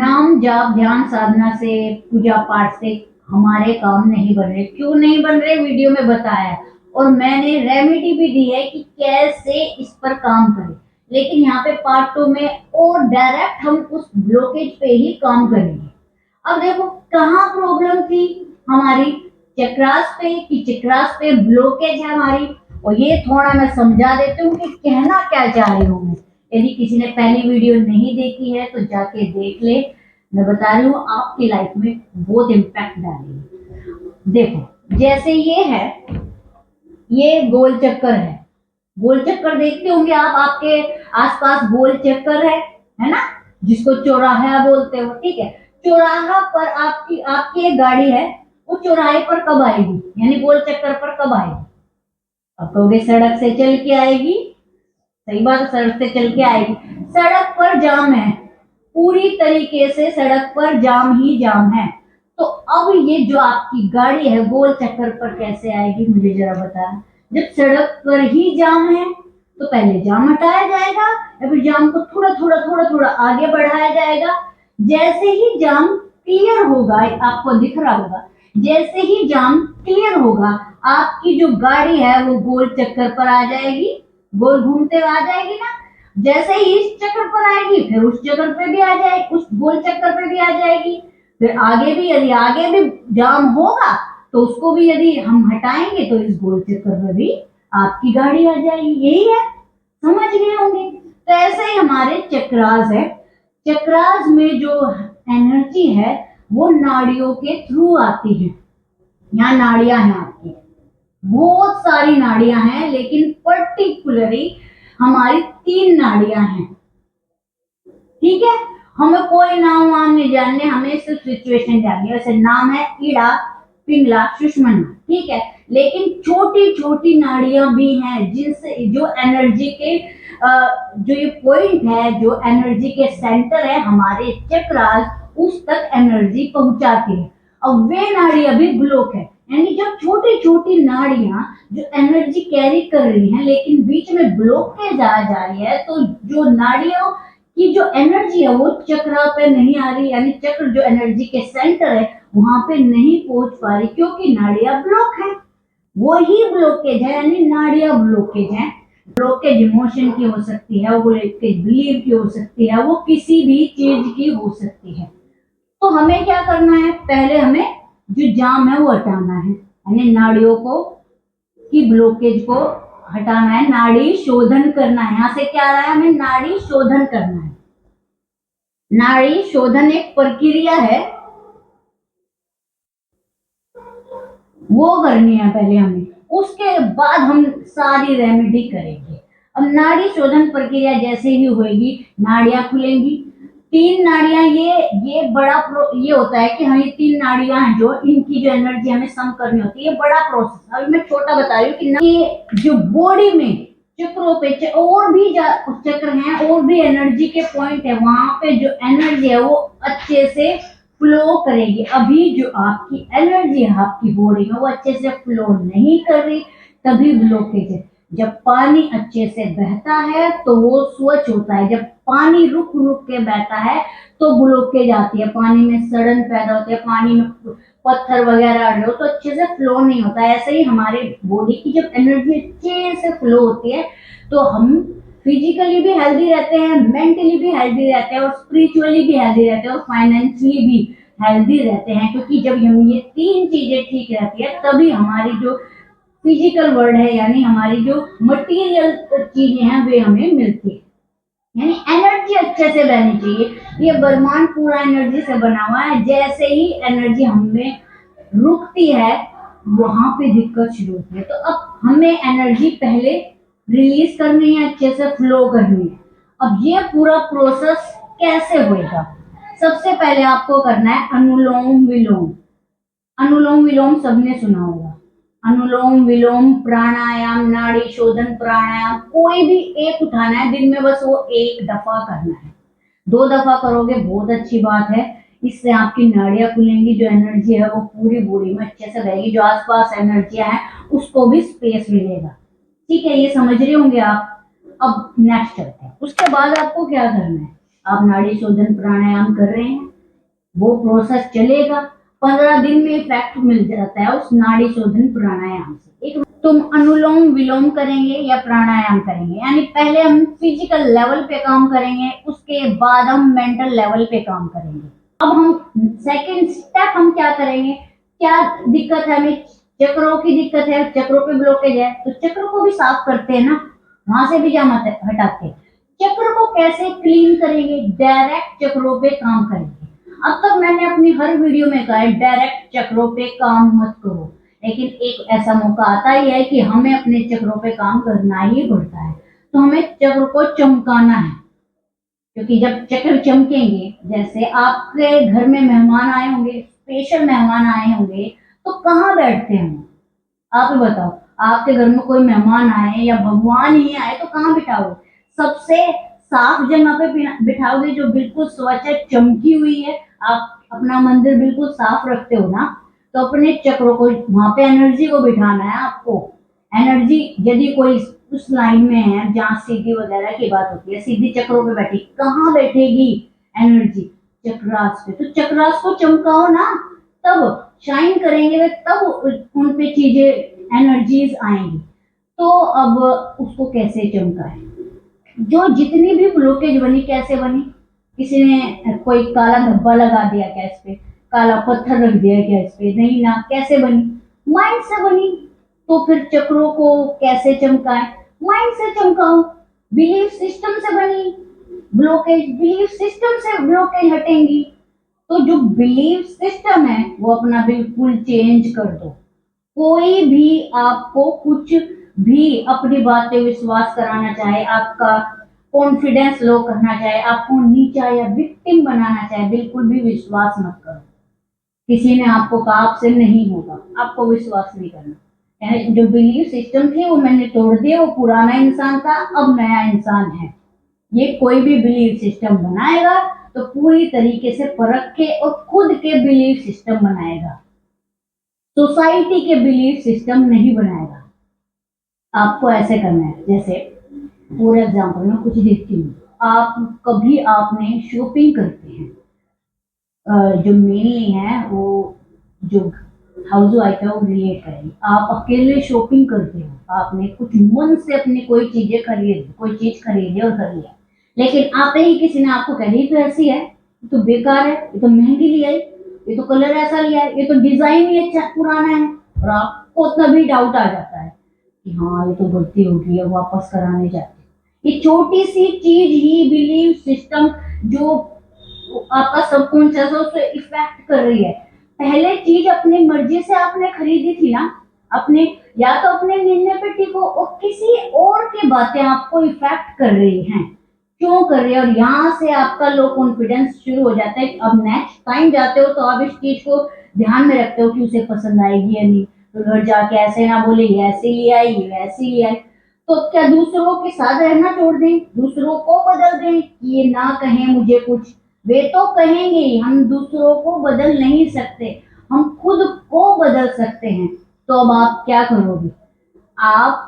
नाम जाप ध्यान साधना से, पूजा पाठ से हमारे काम नहीं बन रहे। क्यों नहीं बन रहे, वीडियो में बताया और मैंने रेमेडी भी दी है कि कैसे इस पर काम करें। लेकिन यहाँ पे पार्ट 2 में और डायरेक्ट हम उस ब्लॉकेज पे ही काम करेंगे। अब देखो कहाँ प्रॉब्लम थी हमारी, चक्रास पे, कि चक्रास पे ब्लॉकेज है हमारी। और ये थोड़ा मैं समझा देती हूँ कि कहना क्या चाह रही हूँ मैं। यदि किसी ने पहली वीडियो नहीं देखी है तो जाके देख ले। मैं बता रही हूँ आपकी लाइफ में बहुत इम्पैक्ट डालेगी। देखो जैसे ये है, ये गोल चक्कर है। गोल चक्कर देखते होंगे आप, आपके आसपास गोल चक्कर है ना, जिसको चौराहा बोलते हो। ठीक है, चौराहा पर आपकी आपकी एक गाड़ी है, वो चौराहे पर कब आएगी, यानी गोल चक्कर पर कब आएगी? अब कहोगे सड़क से चल के आएगी। सही बात, सड़क से चल के आएगी। सड़क पर जाम है, पूरी तरीके से सड़क पर जाम ही जाम है। तो अब ये जो आपकी गाड़ी है गोल चक्कर पर कैसे आएगी, मुझे जरा बताना। जब सड़क पर ही जाम है तो पहले जाम हटाया जाएगा या फिर जाम को थोड़ा थोड़ा थोड़ा थोड़ा आगे बढ़ाया जाएगा। जैसे ही जाम क्लियर होगा, आपको दिख रहा होगा, जैसे ही जाम क्लियर होगा आपकी जो गाड़ी है वो गोल चक्कर पर आ जाएगी, गोल घूमते हुए आ जाएगी ना। जैसे ही इस चक्कर पर आएगी फिर उस चक्कर पे भी आ जाएगी, उस गोल चक्कर पे भी आ जाएगी। फिर आगे भी, यदि आगे भी जाम होगा तो उसको भी यदि हम हटाएंगे तो इस गोल चक्कर पे भी आपकी गाड़ी आ जाएगी। यही है, समझ गए होंगे। तो ऐसे ही हमारे चक्रास है। चक्रास में जो एनर्जी है वो नाड़ियों के थ्रू आती है। यहाँ नाड़ियां हैं आपकी, बहुत सारी नाड़ियां हैं, लेकिन पर्टिकुलरली हमारी 3 नाड़ियां हैं। ठीक है, हमें कोई नाम वाम नहीं जानने, हमें सिर्फ सिचुएशन जाननी है। वैसे नाम है ईड़ा, पिंगला, सुषमना। ठीक है, लेकिन छोटी छोटी नाड़ियां भी हैं जिनसे जो एनर्जी के जो ये पॉइंट है, जो एनर्जी के सेंटर है हमारे चक्रास, उस तक एनर्जी पहुंचाती है। अब वे नाड़ियां भी ब्लॉक है, यानी जो छोटी छोटी नाड़ियां जो एनर्जी कैरी कर रही हैं लेकिन बीच में ब्लॉकेज आ जा रही है, तो जो नाड़ियों की जो एनर्जी है वो चक्र पे नहीं आ रही, यानी चक्र जो एनर्जी के सेंटर है वहां पे नहीं पहुंच पा रही, क्योंकि नाड़ियां ब्लॉक है। वही ब्लॉकेज है, यानी नाड़ियां ब्लॉकेज है। ब्लॉकेज इमोशन की हो सकती है, वो ब्लॉकेज बिलीव की हो सकती है, वो किसी भी चीज की हो सकती है। तो हमें क्या करना है, पहले हमें जो जाम है वो हटाना है, यानी नाड़ियों को की ब्लॉकेज को हटाना है, नाड़ी शोधन करना है। यहां से क्या आ रहा है, हमें नाड़ी शोधन करना है। नाड़ी शोधन एक प्रक्रिया है, वो करनी है पहले हमें, उसके बाद हम सारी रेमेडी करेंगे। अब नाड़ी शोधन प्रक्रिया जैसे ही होगी, नाड़ियां खुलेंगी। 3 नाड़ियां, ये बड़ा ये होता है कि हाँ ये 3 नाड़ियां हैं जो इनकी जो एनर्जी हमें सम करनी होती है, ये बड़ा प्रोसेस। अभी मैं छोटा बता रही हूँ कि जो बॉडी में चक्रों पे और भी चक्र हैं, और भी एनर्जी के पॉइंट है, वहां पे जो एनर्जी है वो अच्छे से फ्लो करेगी। अभी जो आपकी एनर्जी है आपकी बॉडी में वो अच्छे से फ्लो नहीं कर रही, तभी ब्लॉकेज है। जब पानी अच्छे से बहता है तो वो स्वच्छ होता है, जब पानी रुक रुक के बहता है तो ब्लॉकेज आती है, पानी में सड़न पैदा होती है, पानी में पत्थर वगैरह आ रहे हो तो अच्छे से फ्लो नहीं होता है। ऐसे ही हमारे बॉडी की जब एनर्जी अच्छे से फ्लो होती है तो हम फिजिकली भी हेल्दी रहते हैं, मेंटली भी हेल्दी रहते हैं, और स्पिरिचुअली भी हेल्दी रहते हैं, और फाइनेंशियली भी हेल्दी रहते हैं। क्योंकि जब हम ये 3 चीजें ठीक रहती है तभी हमारी जो फिजिकल वर्ल्ड है, यानी हमारी जो मटेरियल चीजें हैं वे हमें मिलती है। यानी एनर्जी अच्छे से बहनी चाहिए। ये ब्रह्मांड पूरा एनर्जी से बना हुआ है। जैसे ही एनर्जी हमें रुकती है वहां पे दिक्कत शुरू होती है। तो अब हमें एनर्जी पहले रिलीज करनी है, अच्छे से फ्लो करनी है। अब ये पूरा प्रोसेस कैसे होएगा, सबसे पहले आपको करना है अनुलोम विलोम। अनुलोम विलोम सबने सुना होगा, अनुलोम विलोम प्राणायाम, नाड़ी शोधन प्राणायाम, कोई भी एक उठाना है, दिन में बस वो 1 दफा करना है। 2 दफा करोगे बहुत अच्छी बात है, इससे आपकी नाड़ियां खुलेंगी, जो एनर्जी है वो पूरी बॉडी में अच्छे से रहेगी, जो आसपास एनर्जियां हैं उसको भी स्पेस मिलेगा। ठीक है, ये समझ रहे होंगे आप। अब नेक्स्ट चलते हैं, उसके बाद आपको क्या करना है, आप नाड़ी शोधन प्राणायाम कर रहे हैं, वो प्रोसेस चलेगा, 15 दिन में इफेक्ट मिल जाता है उस नाड़ी शोधन प्राणायाम से। एक तुम अनुलोम विलोम करेंगे या प्राणायाम करेंगे, यानी पहले हम फिजिकल लेवल पे काम करेंगे, उसके बाद हम मेंटल लेवल पे काम करेंगे। अब हम सेकंड स्टेप हम क्या करेंगे, क्या दिक्कत है हमें, चक्रों की दिक्कत है, चक्रों पे ब्लॉकेज है, तो चक्र को भी साफ करते हैं ना, वहां से भी जाम हटाते हैं। चक्र को कैसे क्लीन करेंगे, डायरेक्ट चक्रों पे काम करेंगे। अब तक मैंने अपनी हर वीडियो में कहा है डायरेक्ट चक्रों पे काम मत करो, लेकिन एक ऐसा मौका आता ही है कि हमें अपने चक्रों पे काम करना ही पड़ता है, तो हमें चक्र को चमकाना है। क्योंकि जब चक्र चमकेंगे, जैसे आपके घर में मेहमान आए होंगे, स्पेशल मेहमान आए होंगे, तो कहाँ बैठते हैं, आप ही बताओ। आपके घर में कोई मेहमान आए या भगवान ही आए तो कहाँ बिठाओगे, सबसे साफ जगह पे बिठाओगे जो बिल्कुल स्वच्छ चमकी हुई है। आप अपना मंदिर बिल्कुल साफ रखते हो ना, तो अपने चक्रों को वहां पे एनर्जी को बिठाना है आपको। एनर्जी यदि कोई उस लाइन में है जहाँ सीधी वगैरह की बात होती है, सीधी चक्रों पे बैठी, कहाँ बैठेगी एनर्जी, चक्रास पे, तो चक्रास को चमकाओ ना, तब शाइन करेंगे वे, तब उन पे चीजें एनर्जीज आएंगी। तो अब उसको कैसे चमकाए, जो जितनी भी ब्लॉकेज बनी, कैसे बनी, किसी ने कोई काला धब्बा लगा दिया क्या इस पे, काला पत्थर रख दिया क्या इस पे, नहीं ना, कैसे बनी, माइंड से बनी। तो फिर चक्रों को कैसे चमकाए, माइंड से चमकाओ। बिलीफ सिस्टम से बनी ब्लॉकेज, बिलीफ सिस्टम से ब्लॉकेज हटेंगी। तो जो बिलीफ सिस्टम है वो अपना बिल्कुल चेंज कर दो। कोई भी आपको कुछ भी अपनी बातें विश्वास कराना चाहे, आपका कॉन्फिडेंस लो करना चाहे, आपको नीचा या विक्टिम बनाना चाहे, बिल्कुल भी विश्वास मत करो। किसी ने आपको कहा आपसे नहीं होगा, आपको विश्वास नहीं करना। यानी जो बिलीफ सिस्टम थी वो मैंने तोड़ दिया, वो पुराना इंसान था, अब नया इंसान है। ये कोई भी बिलीफ सिस्टम बनाएगा तो पूरी तरीके से परख के और खुद के बिलीफ सिस्टम बनाएगा, सोसाइटी के बिलीफ सिस्टम नहीं बनाएगा। आपको ऐसे करना है, जैसे फॉर एग्जाम्पल मैं कुछ देखती हूँ, आप कभी आपने शॉपिंग करते हैं, जो मेनली है वो जो हाउस वाइफ है वो रिलेट करेंगे। आप अकेले शॉपिंग करते हो, आपने कुछ मन से अपनी कोई चीजें खरीदी, कोई चीज खरीदी और कर लिया, लेकिन आते ही किसी ने आपको कह दी तो ऐसी है, ये तो बेकार है, ये तो महंगी लिया है, ये तो कलर ऐसा लिया है, ये तो डिजाइन ही अच्छा पुराना है, और आपको तभी डाउट आ जाता है कि हाँ ये तो गलती होगी, अब वापस कराने जाते। ये छोटी सी चीज ही बिलीव सिस्टम जो आपका सबकॉन्शियस है उसको इफेक्ट कर रही है। पहले चीज अपनी मर्जी से आपने खरीदी थी ना, अपने या तो अपने निर्णय पे टिको, और किसी और की बातें आपको इफेक्ट कर रही हैं, क्यों कर रही है, और यहाँ से आपका लो कॉन्फिडेंस शुरू हो जाता है। अब नेक्स्ट टाइम जाते हो तो आप इस चीज को ध्यान में रखते हो कि उसे पसंद आएगी या नहीं, तो घर जाके ऐसे ना बोले ये ऐसे लिया है, ये वैसे लिया है। तो क्या दूसरों के साथ रहना छोड़ दें, दूसरों को बदल दें, ये ना कहें मुझे कुछ, वे तो कहेंगे, हम दूसरों को बदल नहीं सकते, हम खुद को बदल सकते हैं। तो अब आप क्या करोगे, आप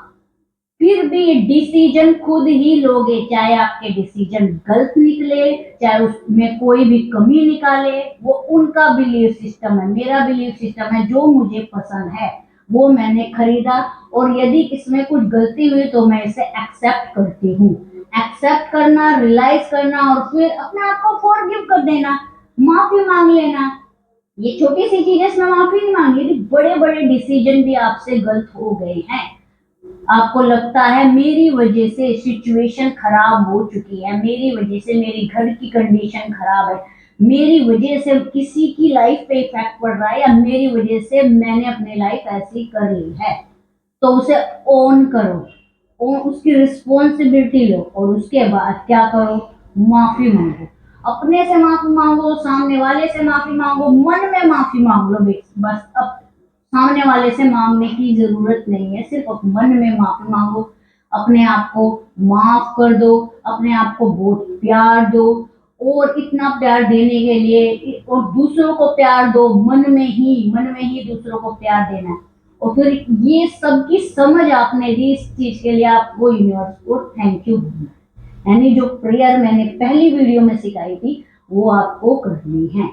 फिर भी डिसीजन खुद ही लोगे, चाहे आपके डिसीजन गलत निकले, चाहे उसमें कोई भी कमी निकाले, वो उनका बिलीफ सिस्टम है, मेरा बिलीफ सिस्टम है, जो मुझे पसंद है वो मैंने खरीदा, और यदि इसमें कुछ गलती हुई तो मैं इसे एक्सेप्ट करती हूँ। एक्सेप्ट करना, रियलाइज करना, और फिर अपने आप को फॉरगिव कर देना, माफी मांग लेना। ये छोटी सी चीज है, इसमें माफी नहीं मांगी, बड़े बड़े डिसीजन भी आपसे गलत हो गए हैं, आपको लगता है मेरी वजह से सिचुएशन खराब हो चुकी है, मेरी वजह से मेरी घर की कंडीशन खराब है, मेरी वजह से किसी की लाइफ पे इफेक्ट पड़ रहा है, या मेरी वजह से मैंने अपनी लाइफ ऐसी कर ली है, तो उसे ओन करो, और उसकी रिस्पॉन्सिबिलिटी लो, और उसके बाद क्या करो, माफी मांगो। अपने से माफी मांगो, सामने वाले से माफी मांगो, मन में माफी मांग लो, बस। अब सामने वाले से मांगने की जरूरत नहीं है, सिर्फ मन में माफी मांगो, अपने आप को माफ कर दो, अपने आप को बहुत प्यार दो, और इतना प्यार देने के लिए और दूसरों को प्यार दो, मन में ही दूसरों को प्यार देना है। और फिर ये सबकी समझ आपने दी, इस चीज के लिए आपको यूनिवर्स को थैंक यू बोलना है। यानी जो प्रेयर मैंने पहली वीडियो में सिखाई थी वो आपको करनी है।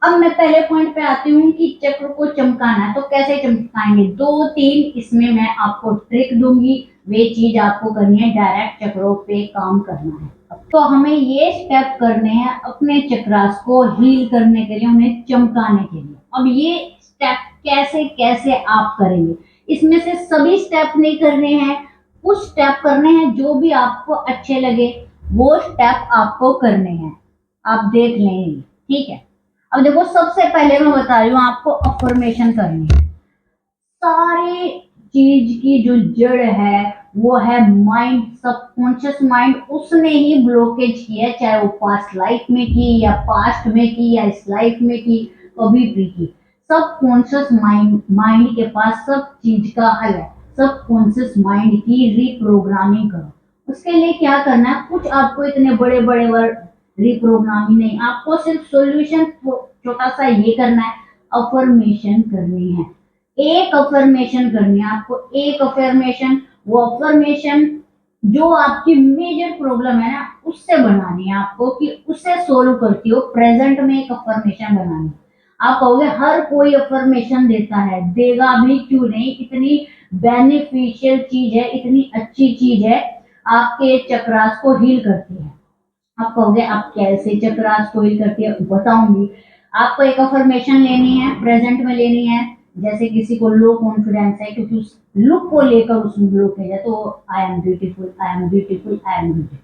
अब मैं पहले पॉइंट पे आती हूँ कि चक्र को चमकाना है तो कैसे चमकाएंगे। 2-3 इसमें मैं आपको ट्रिक दूंगी, वे चीज आपको करनी है, डायरेक्ट चक्रों पे काम करना है। तो हमें ये स्टेप करने हैं अपने चक्रास को हील करने के लिए, उन्हें चमकाने के लिए। अब ये स्टेप कैसे कैसे आप करेंगे, इसमें से सभी स्टेप नहीं करने हैं, कुछ स्टेप करने हैं जो भी आपको अच्छे लगे वो स्टेप आपको करने हैं, आप देख लेंगे, ठीक है। अब देखो सबसे पहले मैं बता रही हूँ आपको अफर्मेशन करनी है। सारी चीज की जो जड़ है वो है माइंड, सबकॉन्शियस माइंड, उसने ही ब्लॉकेज किया है, चाहे वो पास्ट लाइफ में की या पास्ट में की या इस लाइफ में की, कभी भी की। सबकॉन्शियस माइंड माइंड के पास सब चीज का हल है। सबकॉन्शियस माइंड की रिप्रोग्रामिंग करो। उसके लिए क्या करना है, कुछ आपको इतने बड़े बड़े वर्ड रिप्रोग्रामिंग नहीं, आपको सिर्फ सॉल्यूशन छोटा सा ये करना है, अफर्मेशन करनी है। एक अफर्मेशन करनी है आपको, एक अफर्मेशन, वो अफर्मेशन जो आपकी मेजर प्रॉब्लम है ना उससे बनानी है आपको, कि उससे सोल्व करती हो। प्रेजेंट में एक अफर्मेशन बनानी है। आप कहोगे हर कोई अफर्मेशन देता है, देगा भी क्यों नहीं, इतनी बेनिफिशियल चीज है, इतनी अच्छी चीज है, आपके चक्रास को हील करती है। आप कहोगे आप कैसे चक्रास को हील करती है, बताऊंगी। आपको एक अफर्मेशन लेनी है, प्रेजेंट में लेनी है। जैसे किसी को लो कॉन्फिडेंस है क्योंकि उस लुक को लेकर उसमें ब्लॉकेज है, तो I am beautiful, I am beautiful, I am beautiful.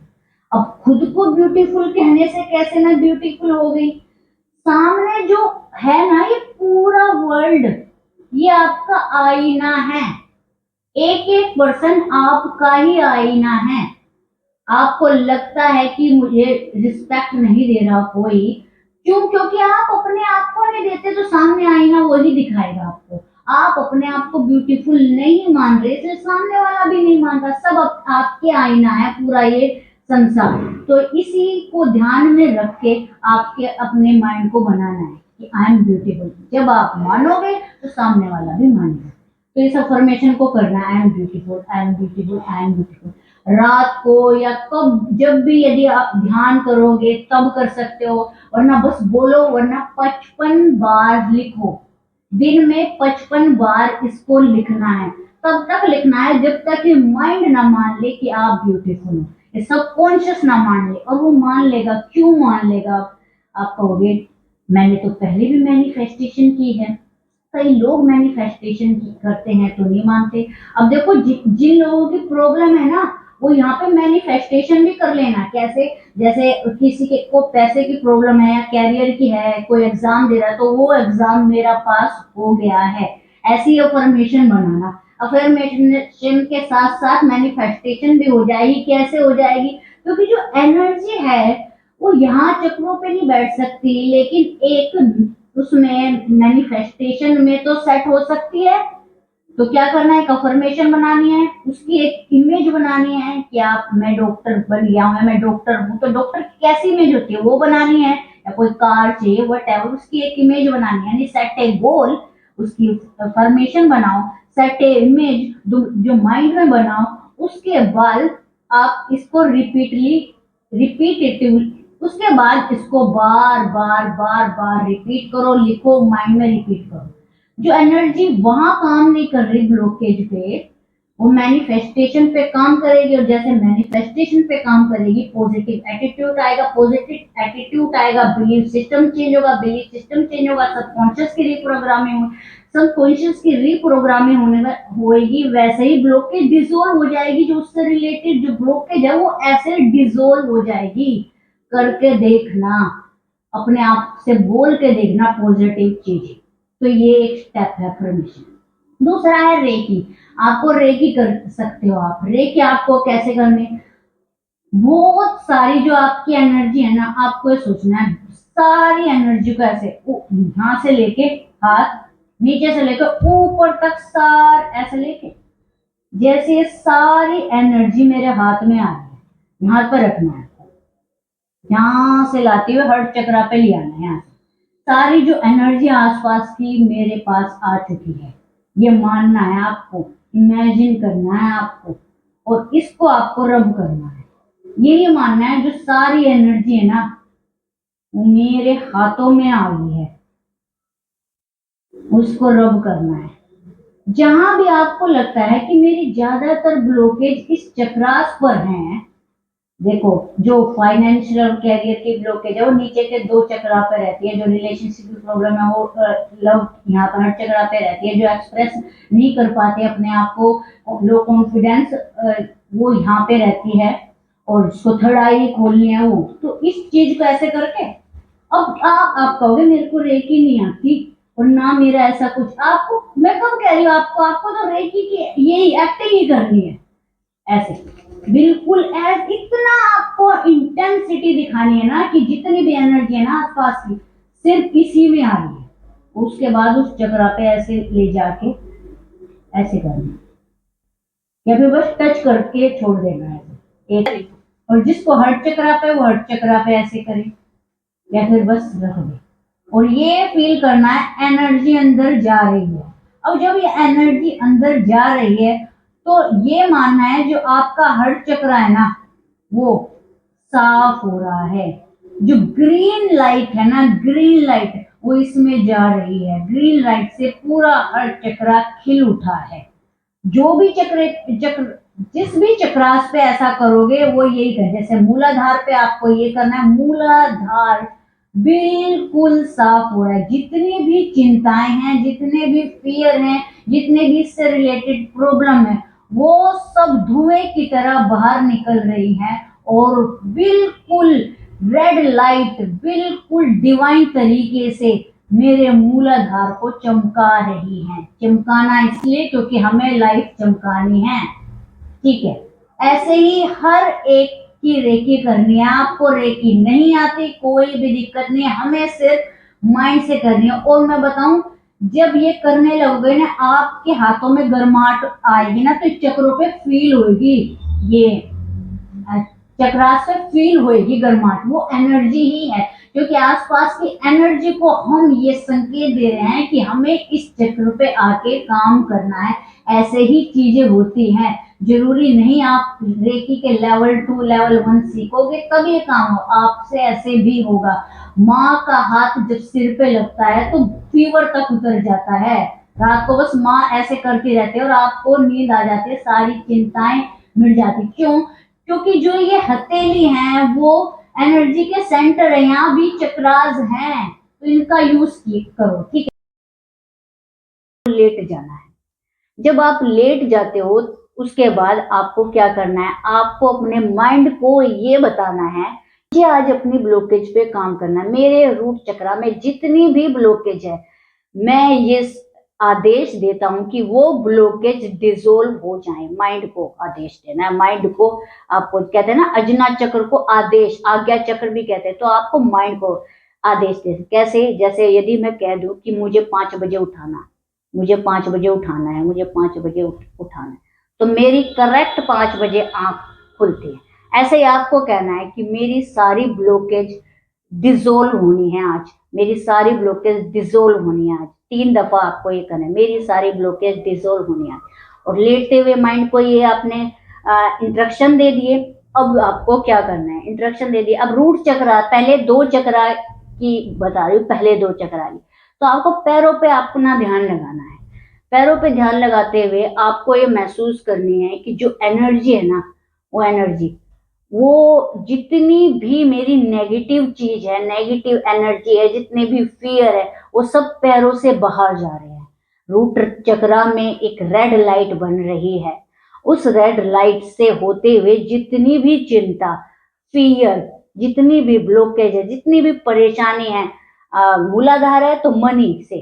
अब खुद को ब्यूटीफुल कहने से कैसे ना ब्यूटीफुल हो गई, सामने जो है ना ये पूरा वर्ल्ड, ये आपका आईना है। एक एक पर्सन आपका ही आईना है। आपको लगता है कि मुझे रिस्पेक्ट नहीं दे रहा कोई, क्यों? क्योंकि आप अपने आप को नहीं देते, तो सामने आईना वही दिखाएगा आपको। आप अपने आप को ब्यूटीफुल नहीं मान रहे तो सामने वाला भी नहीं मानता, सब आपके आईना है पूरा ये संसार। तो इसी को ध्यान में रख के आपके अपने माइंड को बनाना है कि आई एम ब्यूटीफुल। जब आप मानोगे तो सामने वाला भी मानेगा। तो इस अफर्मेशन को करना है, I am beautiful, I am beautiful, I am beautiful. रात को या कब जब भी यदि आप ध्यान करोगे तब कर सकते हो, वरना बस बोलो, वरना 55 बार लिखो। दिन में 55 बार इसको लिखना है। तब तक लिखना है जब तक कि माइंड ना मान ले कि आप ब्यूटीफुल हो, ये सबकॉन्शियस ना मान ले। और वो मान लेगा, क्यों मान लेगा? आप कहोगे मैंने तो पहले भी मैनिफेस्टेशन की है। कई लोग मैनिफेस्टेशन करते हैं तो नहीं मानते। अब देखो जिन लोगों की प्रॉब्लम है ना, वो यहाँ पे मैनिफेस्टेशन भी कर लेना। कैसे? जैसे किसी के को पैसे की प्रॉब्लम है या कैरियर की है, कोई एग्जाम दे रहा है तो वो एग्जाम मेरा पास हो गया है, ऐसी अफर्मेशन बनाना। अफर्मेशन के साथ साथ मैनिफेस्टेशन भी हो जाएगी। कैसे हो जाएगी? क्योंकि जो एनर्जी है वो यहाँ चक्रों पे नहीं बैठ सकती, लेकिन एक उसमें मैनिफेस्टेशन में तो सेट हो सकती है। तो क्या करना है, एक अफर्मेशन बनानी है, उसकी एक इमेज बनानी है कि आप, मैं डॉक्टर बन गया हूं, मैं डॉक्टर हूं, तो डॉक्टर की कैसी इमेज होती है वो बनानी है, या कोई कार चाहिए वट एवर, उसकी एक इमेज बनानी है। यानी सेट ए गोल, उसकी अफर्मेशन बनाओ, सेट ए इमेज जो माइंड में बनाओ। उसके बाद आप इसको रिपीटेटिवली, उसके बाद इसको बार बार बार बार रिपीट करो, लिखो, माइंड में रिपीट करो। जो एनर्जी वहां काम नहीं कर रही ब्लॉकेज पे, वो मैनिफेस्टेशन पे काम करेगी। और जैसे मैनिफेस्टेशन पे काम करेगी, पॉजिटिव एटीट्यूड आएगा, पॉजिटिव एटीट्यूड आएगा, बिलीफ सिस्टम चेंज होगा, बिलीफ सिस्टम चेंज होगा, सबकॉन्शियस की रिप्रोग्रामिंग हो, सबकॉन्शियस की रिप्रोग्रामिंग होने में होएगी, वैसे ही ब्लॉकेज डिसोल्व हो जाएगी। जो उससे रिलेटेड जो ब्लॉकेज है वो ऐसे डिसोल्व हो जाएगी। करके देखना, अपने आप से बोल के देखना पॉजिटिव चीजें। तो ये एक स्टेप है अफर्मेशन। दूसरा है रेकी। आपको रेकी कर सकते हो आप। रेकी आपको कैसे करनी? बहुत सारी जो आपकी एनर्जी है ना, आपको ये सोचना है सारी एनर्जी को ऐसे यहां से लेके हाथ, नीचे से लेकर ऊपर तक, सार ऐसे लेके, जैसे ये सारी एनर्जी मेरे हाथ में आ रही है, यहाँ पर रखना है। यहां से लाते हुए हर चक्रा पे ले आना है। यहाँ से सारी जो एनर्जी आसपास की मेरे पास आ चुकी है, ये मानना है आपको, इमेजिन करना है आपको, और इसको आपको रब करना है। यही मानना है जो सारी एनर्जी है ना वो मेरे हाथों में आ गई है, उसको रब करना है। जहां भी आपको लगता है कि मेरी ज्यादातर ब्लॉकेज इस चक्रास पर हैं, देखो जो फाइनेंशियल और कैरियर की ब्लॉकेज है वो नीचे के दो चक्रा पे रहती है, जो रिलेशनशिप की प्रॉब्लम है वो लव यहाँ पर हर चक्रा पे रहती है, जो एक्सप्रेस नहीं कर पाते अपने आप को, लो कॉन्फिडेंस, वो यहाँ पे रहती है, और जिसको थर्ड आई खोलनी है वो। तो इस चीज को ऐसे करके अब आप कहोगे मेरे को रेकी नहीं आती और ना मेरा ऐसा कुछ, आपको मैं कब कह रही हूँ आपको, आपको तो रेकी की यही एक्टिंग ही करनी है, ऐसे बिल्कुल ऐसे इतना आपको इंटेंसिटी दिखानी है ना कि जितनी भी एनर्जी है ना आसपास की सिर्फ इसी में आ रही है, उसके बाद उस चक्रा पे ऐसे ले जाके ऐसे करना है, या फिर बस टच करके छोड़ देना है एक, और जिसको हर्ट चक्रा पे वो हर्ट चक्रा पे ऐसे करे, या फिर बस रख दे, और ये फील करना है एनर्जी अंदर जा रही है। अब जब ये एनर्जी अंदर जा रही है तो ये मानना है जो आपका हर्ट चक्र है ना वो साफ हो रहा है, जो ग्रीन लाइट है ना, ग्रीन लाइट वो इसमें जा रही है, ग्रीन लाइट से पूरा हर्ट चक्र खिल उठा है। जो भी चक्र जिस भी चक्रास पे ऐसा करोगे वो यही कर, जैसे मूलाधार पे आपको ये करना है, मूलाधार बिल्कुल साफ हो रहा है, जितनी भी चिंताएं हैं, जितने भी फियर हैं, जितने भी इससे रिलेटेड प्रॉब्लम है वो सब धुएं की तरह बाहर निकल रही है, और बिल्कुल रेड लाइट बिल्कुल डिवाइन तरीके से मेरे मूलाधार को चमका रही है। चमकाना इसलिए क्योंकि हमें लाइफ चमकानी है, ठीक है। ऐसे ही हर एक की रेकी करनी है, आपको रेकी नहीं आती कोई भी दिक्कत नहीं है, हमें सिर्फ माइंड से करनी है। और मैं बताऊं जब ये करने लगोगे ना आपके हाथों में गर्माहट आएगी ना तो चक्रों पे फील होगी, ये चक्रास पे फील होगी गर्माहट, वो एनर्जी ही है, क्योंकि आसपास की एनर्जी को हम ये संकेत दे रहे हैं कि हमें इस चक्र पे आके काम करना है। ऐसे ही चीजें होती हैं, जरूरी नहीं आप रेकी के लेवल 2 लेवल 1 सीखोगे तब ये काम हो, आपसे ऐसे भी होगा। माँ का हाथ जब सिर पे लगता है तो फीवर तक उतर जाता है, रात को बस माँ ऐसे करती रहती है और आपको नींद आ जाती है, सारी चिंताएं मिट जाती। क्यों? क्योंकि जो ये हथेली है वो एनर्जी के सेंटर है, यहाँ भी चक्रास हैं, तो इनका यूज करो, ठीक है। लेट जाना है, जब आप लेट जाते हो उसके बाद आपको क्या करना है, आपको अपने माइंड को ये बताना है कि आज अपनी ब्लॉकेज पे काम करना है, मेरे रूट चक्रा में जितनी भी ब्लॉकेज है मैं ये आदेश देता हूं कि वो ब्लॉकेज डिसोल्व हो जाए, माइंड को आदेश देना है, माइंड को, आपको कहते हैं ना अजना चक्र को आदेश, आज्ञा चक्र भी कहते हैं, तो आपको माइंड को आदेश दे, कैसे, जैसे यदि मैं कह दूं कि मुझे 5 बजे उठाना, मुझे 5 बजे उठाना है, मुझे 5 बजे उठाना है, तो मेरी करेक्ट 5 बजे आंख खुलती है। ऐसे ही आपको कहना है कि मेरी सारी ब्लॉकेज डिसोल्व होनी है आज, मेरी सारी ब्लॉकेज डिसोल्व होनी है आज, 3 दफा आपको ये करना है, मेरी सारी ब्लॉकेज डिसोल्व होनी है। और लेटते हुए माइंड को ये आपने इंस्ट्रक्शन दे दिए। अब आपको क्या करना है, इंस्ट्रक्शन दे दिए, अब रूट चक्रा, पहले 2 चक्रा की बता रही हूँ, पहले 2 चक्रा की, तो आपको पैरों पे अपना ध्यान लगाना है, पैरों पे ध्यान लगाते हुए आपको ये महसूस करनी है कि जो एनर्जी है ना वो एनर्जी, वो जितनी भी मेरी नेगेटिव चीज है, नेगेटिव एनर्जी है, जितने भी फियर है वो सब पैरों से बाहर जा रहे हैं। रूट चक्रा में एक रेड लाइट बन रही है, उस रेड लाइट से होते हुए जितनी भी चिंता, फियर, जितनी भी ब्लॉकेज है, जितनी भी परेशानी है, मूलाधार है तो मनी से,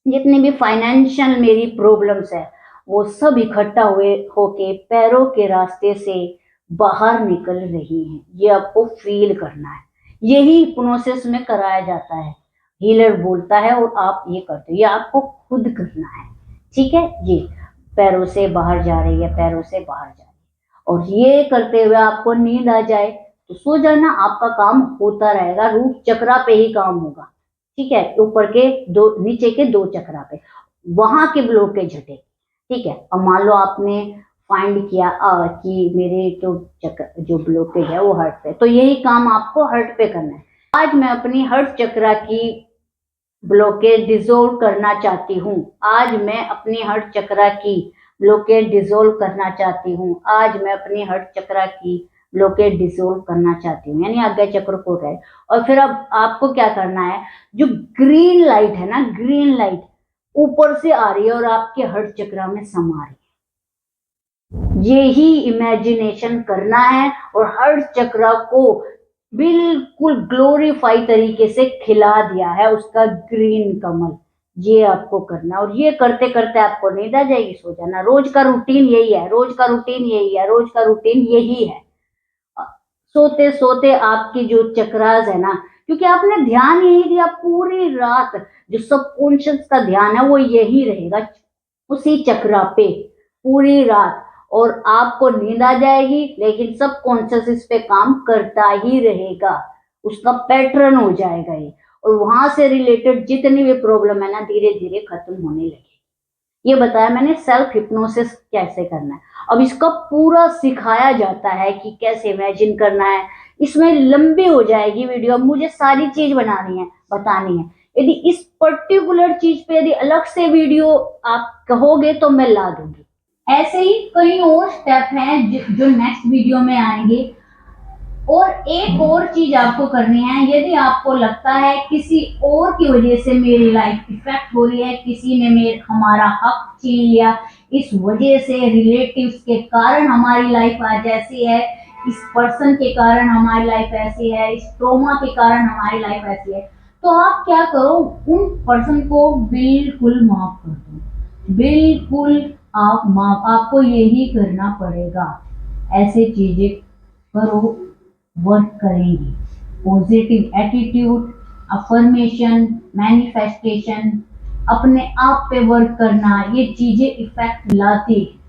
जितनी भी फाइनेंशियल मेरी प्रॉब्लम्स है वो सब इकट्ठा हुए होके पैरों के रास्ते से बाहर निकल रही हैं, ये आपको फील करना है। यही हिप्नोसिस में कराया जाता है, हीलर बोलता है और आप ये करते हो, ये आपको खुद करना है, ठीक है। ये पैरों से बाहर जा रही है, पैरों से बाहर जा रही है, और ये करते हुए आपको नींद आ जाए तो सो जाना, आपका काम होता रहेगा, रूट चक्रा पे ही काम होगा, ठीक है। ऊपर के दो, नीचे के 2 चक्रा पे वहां के ब्लॉकेज हटे, ठीक है। अब मान लो आपने फाइंड किया कि मेरे जो ब्लॉकेज है वो हर्ट पे, तो यही काम आपको हर्ट पे करना है। आज मैं अपनी हर्ट चक्रा की ब्लॉकेज डिसॉल्व करना चाहती हूँ। आज मैं अपनी हर्ट चक्रा की ब्लॉकेज डिसॉल्व करना चाहती हूँ। आज मैं अपनी हर्ट चक्रा की ब्लॉकेज डिसॉल्व करना चाहती हूँ, यानी आज्ञा चक्र को है। और फिर अब आपको क्या करना है, जो ग्रीन लाइट है ना, ग्रीन लाइट ऊपर से आ रही है और आपके हर्ट चक्रा में समा रही है, ये ही इमेजिनेशन करना है और हर्ट चक्र को बिल्कुल ग्लोरीफाई तरीके से खिला दिया है उसका ग्रीन कमल। ये आपको करना, और ये करते करते आपको नींद आ जाएगी, सो जाना। रोज का रूटीन यही है, रोज का रूटीन यही है, रोज का रूटीन यही है। सोते सोते आपकी जो चक्रास है ना, क्योंकि आपने ध्यान यही दिया पूरी रात, जो सबकॉन्शियस का ध्यान है वो यही रहेगा उसी चक्रा पे पूरी रात, और आपको नींद आ जाएगी, लेकिन सबकॉन्शियस इस पे काम करता ही रहेगा, उसका पैटर्न हो जाएगा ये, और वहां से रिलेटेड जितनी भी प्रॉब्लम है ना धीरे धीरे खत्म होने लगेगी। ये बताया मैंने सेल्फ हिप्नोसिस कैसे करना है। अब इसका पूरा सिखाया जाता है कि कैसे इमेजिन करना है। इसमें लंबी हो जाएगी वीडियो, अब मुझे सारी चीज बनानी है, बतानी है। यदि इस पर्टिकुलर चीज पे यदि अलग से वीडियो आप कहोगे तो मैं ला दूंगी। ऐसे ही कई और स्टेप हैं जो नेक्स्ट वीडियो में आएंगे। और एक और चीज आपको करनी है, यदि आपको लगता है किसी और की वजह से मेरी लाइफ इफेक्ट हो रही है, किसी ने हमारा हक छीन लिया, इस वजह से रिलेटिव्स के कारण हमारी लाइफ आज ऐसी है, इस पर्सन के कारण हमारी लाइफ ऐसी है, इस ट्रोमा के कारण हमारी लाइफ ऐसी है, तो आप क्या करो, उन पर्सन को बिल्कुल माफ कर दो, बिल्कुल आप माफ, आपको यही करना पड़ेगा। ऐसे चीजें करो, वर्क करेंगी। पॉजिटिव एटीट्यूड, अफर्मेशन, मैनिफेस्टेशन, अपने आप पे वर्क करना, ये चीजें इफेक्ट लाती है।